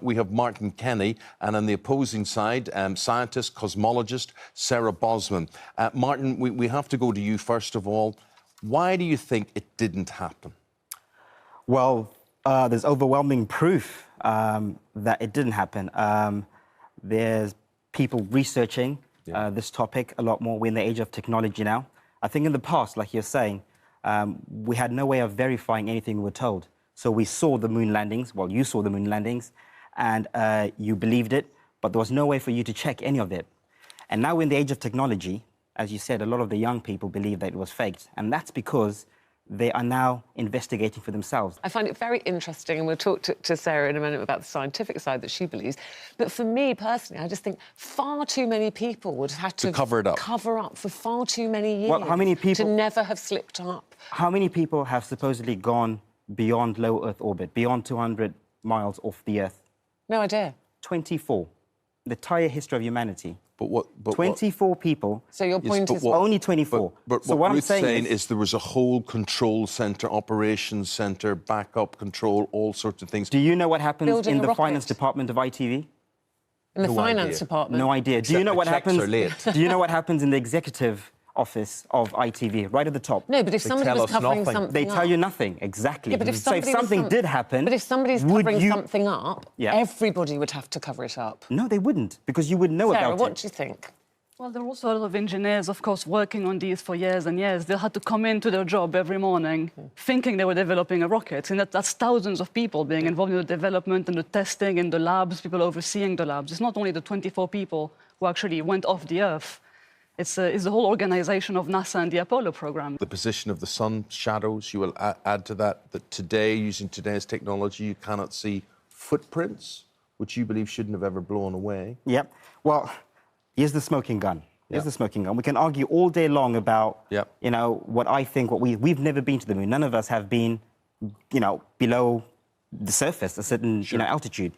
We have Martin Kenny, and on the opposing side, scientist, cosmologist, Sarah Bosman. Martin, we have to go to you first of all. Why do you think it didn't happen? Well, there's overwhelming proof that it didn't happen. There's people researching this topic a lot more. We're in the age of technology now. I think in the past, like you're saying, we had no way of verifying anything we were told. So we saw the moon landings. Well, you saw the moon landings, and you believed it, but there was no way for you to check any of it. And now we're in the age of technology. As you said, a lot of the young people believe that it was faked, and that's because they are now investigating for themselves. I find it very interesting, and we'll talk to Sarah in a minute about the scientific side that she believes. But for me, personally, I just think far too many people would have had to cover it up. Cover up for far too many years. Well, how many people... To never have slipped up. How many people have supposedly gone beyond low Earth orbit, beyond 200 miles off the Earth? No idea. 24. The entire history of humanity. But 24 people. So your point is... Only 24. But so what I'm Ruth's saying is there was a whole control centre, operations centre, backup control, all sorts of things. Do you know what happens Building in the a finance rocket. department of ITV? In the No finance idea. department? No idea. Except Do you know the what checks happens? are late. Do you know what happens in the executive office of ITV, right at the top? No, but if somebody tell was us covering nothing. something They tell up... you nothing, exactly. Yeah, but if so if somebody was something did happen... But if somebody's would covering you... something up, everybody would have to cover it up. No, they wouldn't, because you would know Sarah, about what it. do you think? Well, there are also a lot of engineers, of course, working on these for years and years. They had to come into their job every morning thinking they were developing a rocket. And that's thousands of people being involved in the development and the testing in the labs, people overseeing the labs. It's not only the 24 people who actually went off the Earth. It's the whole organization of NASA and the Apollo program. The position of the sun shadows, you will add to that today, using today's technology, you cannot see footprints, which you believe shouldn't have ever blown away. Yep. Well, here's the smoking gun. Here's the smoking gun. We can argue all day long about, you know, what I think, we've never been to the moon. None of us have been, you know, below the surface, a certain, you know, altitude.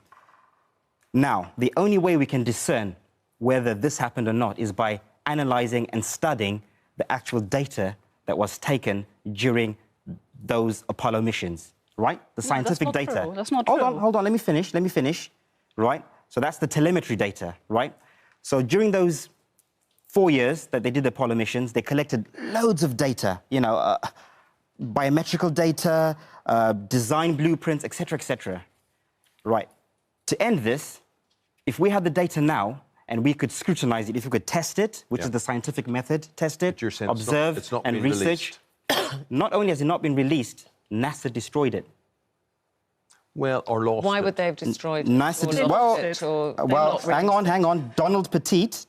Now, the only way we can discern whether this happened or not is by analysing and studying the actual data that was taken during those Apollo missions, right? The scientific data. True. That's not true. Hold on, let me finish, right? So that's the telemetry data, right? So during those 4 years that they did the Apollo missions, they collected loads of data, you know, biometrical data, design blueprints, etc., right? To end this, if we had the data now, and we could scrutinise it, if we could test it, which is the scientific method, test it, observe it's not and been research. Not only has it not been released, NASA destroyed it. Well, or lost Why it. would they have destroyed NASA it? Well, hang on. Donald Pettit,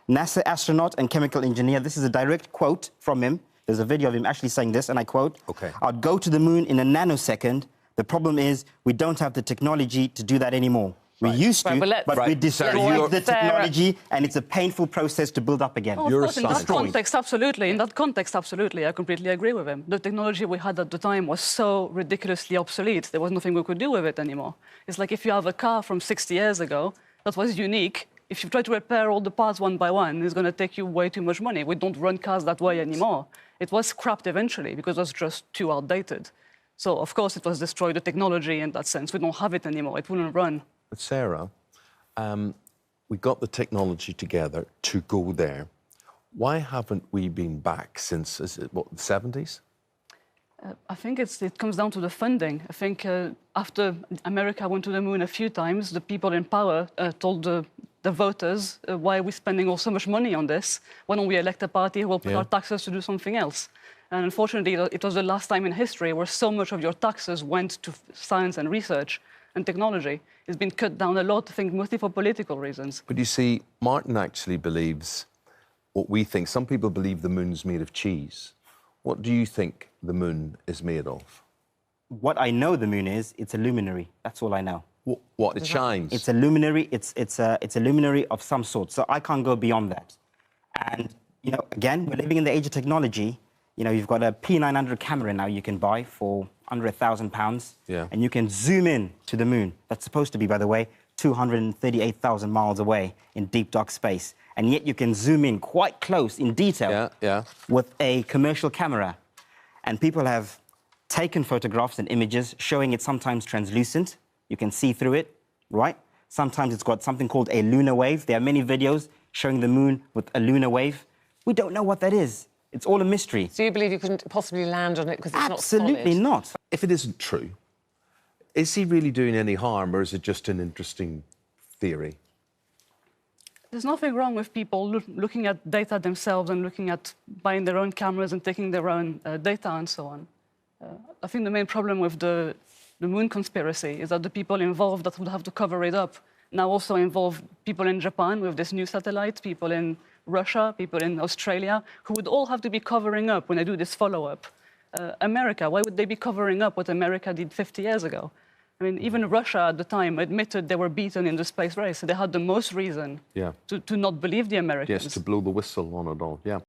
NASA astronaut and chemical engineer. This is a direct quote from him. There's a video of him actually saying this, and I quote, "I'd go to the moon in a nanosecond. The problem is we don't have the technology to do that anymore. We used to, but we destroyed the technology, and it's a painful process to build up again." Oh, of course, in that context, absolutely. In that context, absolutely. I completely agree with him. The technology we had at the time was so ridiculously obsolete. There was nothing we could do with it anymore. It's like if you have a car from 60 years ago that was unique, if you try to repair all the parts one by one, it's going to take you way too much money. We don't run cars that way anymore. It was scrapped eventually because it was just too outdated. So, of course, it was destroyed, the technology in that sense. We don't have it anymore. It wouldn't run. But Sarah, we got the technology together to go there. Why haven't we been back since, is it, what, the 70s? I think it comes down to the funding. I think after America went to the moon a few times, the people in power told the voters, why are we spending so much money on this? Why don't we elect a party who will put our taxes to do something else? And unfortunately, it was the last time in history where so much of your taxes went to science and research and technology. It's been cut down a lot, I think, mostly for political reasons. But you see, Martin actually believes what we think. Some people believe the moon's made of cheese. What do you think the moon is made of? What I know the moon is, it's a luminary. That's all I know. What? It shines? It's a luminary. It's a luminary of some sort. So I can't go beyond that. And, you know, again, we're living in the age of technology. You know, you've got a P900 camera now you can buy for under £1,000. Yeah. And you can zoom in to the moon. That's supposed to be, by the way, 238,000 miles away in deep, dark space. And yet you can zoom in quite close, in detail, with a commercial camera. And people have taken photographs and images showing it sometimes translucent, You can see through it, right? Sometimes it's got something called a lunar wave. There are many videos showing the moon with a lunar wave. We don't know what that is. It's all a mystery. So you believe you couldn't possibly land on it because it's not solid? Absolutely not. If it isn't true, is he really doing any harm, or is it just an interesting theory? There's nothing wrong with people looking at data themselves and looking at buying their own cameras and taking their own data and so on. I think the main problem with the moon conspiracy is that the people involved that would have to cover it up now also involve people in Japan with this new satellite, people in Russia, people in Australia, who would all have to be covering up when they do this follow-up. America, why would they be covering up what America did 50 years ago? I mean, even Russia at the time admitted they were beaten in the space race. So they had the most reason to not believe the Americans. Yes, to blow the whistle on it all, yeah.